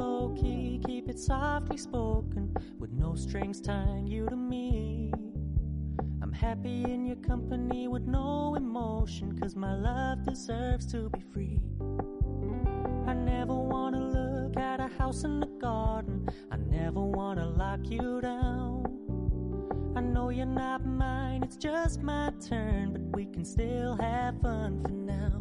low key, keep it softly spoken, with no strings tying you to me. I'm happy in your company with no emotion, 'cause my love deserves to be free. I never wanna look at a house in the garden, I never wanna lock you down. I know you're not mine, it's just my turn, but we can still have fun for now.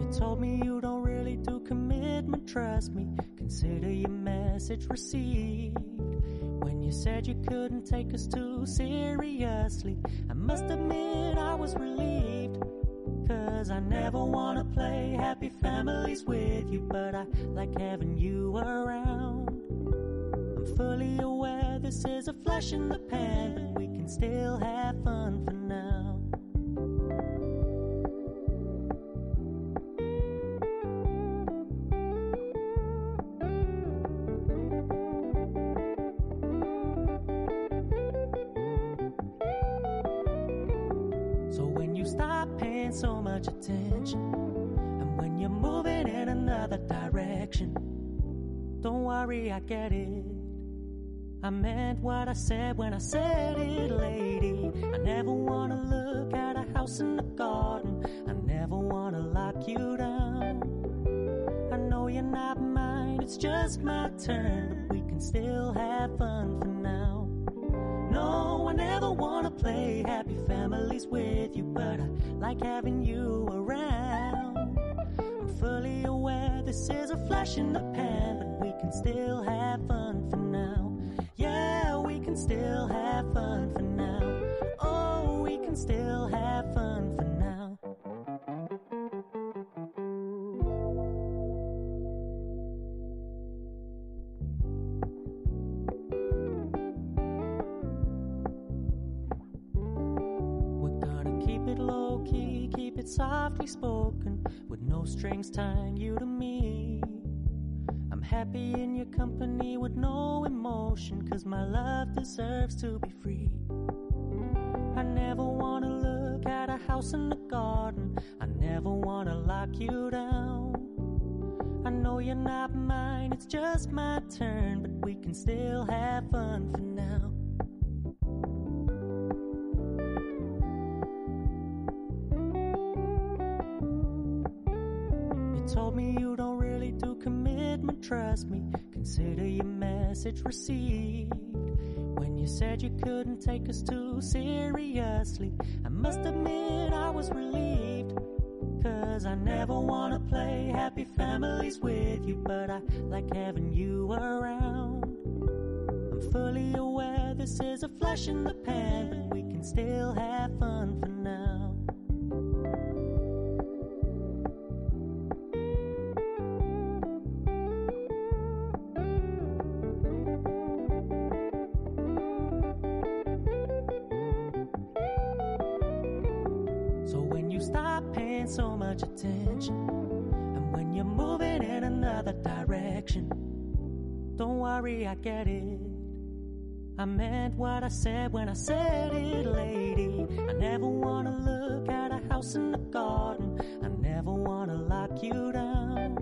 You told me you don't really do commitment, trust me, consider your message received. When you said you couldn't take us too seriously, I must admit I was relieved. 'Cause I never wanna play happy families with you, but I like having you around. I'm fully aware this is a flash in the pan, but we can still have fun for now. So when you stop paying so much attention, and when you're moving in another direction, don't worry, I get it. I meant what I said when I said it, lady. I never wanna look at a house in the garden, I never wanna lock you down. I know you're not mine, it's just my turn, but we can still have fun for now. No, I never wanna play happy families with you, but I like having you around. I'm fully aware this is a flash in the pan, but we can still have fun for now. Yeah, we can still have fun for now. Oh, we can still have fun for now. Keep it low key, keep it softly spoken, with no strings tying you to me. I'm happy in your company with no emotion, 'cause my love deserves to be free. I never wanna look at a house in the garden, I never wanna lock you down. I know you're not mine, it's just my turn, but we can still have fun for now. Told me you don't really do commitment, trust me, consider your message received. When you said you couldn't take us too seriously, I must admit I was relieved. 'Cause I never wanna play happy families with you, but I like having you around. I'm fully aware this is a flash in the pan, but we can still have fun for now. Stop paying so much attention, and when you're moving in another direction, don't worry, I get it. I meant what I said when I said it, lady. I never wanna look at a house in the garden, I never wanna lock you down.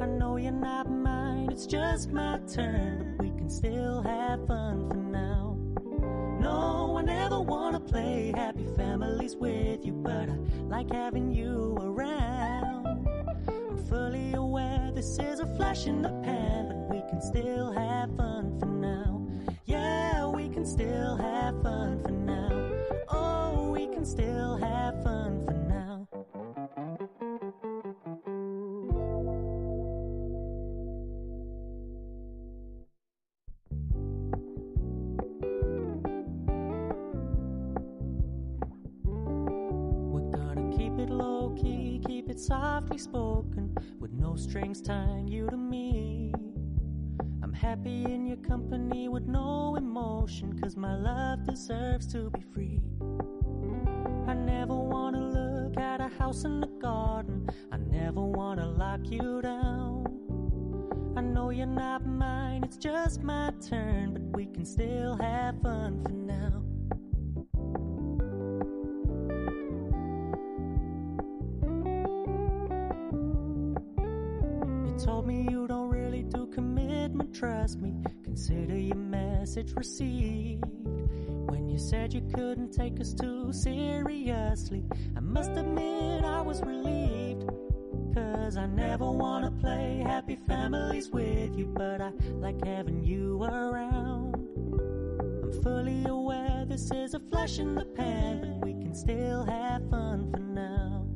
I know you're not mine, it's just my turn, but we can still have fun for now. No, I never wanna play happy families with you, but I like having you around. I'm fully aware this is a flash in the pan, but we can still have fun for now. Yeah, we can still have fun for now. Oh, we can still have fun for now. Low key, keep it softly spoken, with no strings tying you to me. I'm happy in your company with no emotion, 'cause my love deserves to be free. I never wanna look at a house in the garden, I never wanna lock you down. I know you're not mine, it's just my turn, but we can still have fun for now. me you don't really do commitment, trust me. Consider your message received. When you said you couldn't take us too seriously, I must admit I was relieved. Cause I never wanna play happy families with you, but I like having you around. I'm fully aware this is a flash in the pan, but we can still have fun for now.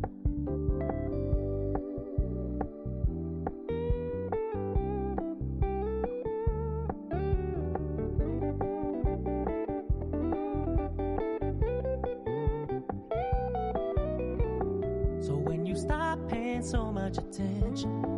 So when you stop paying so much attention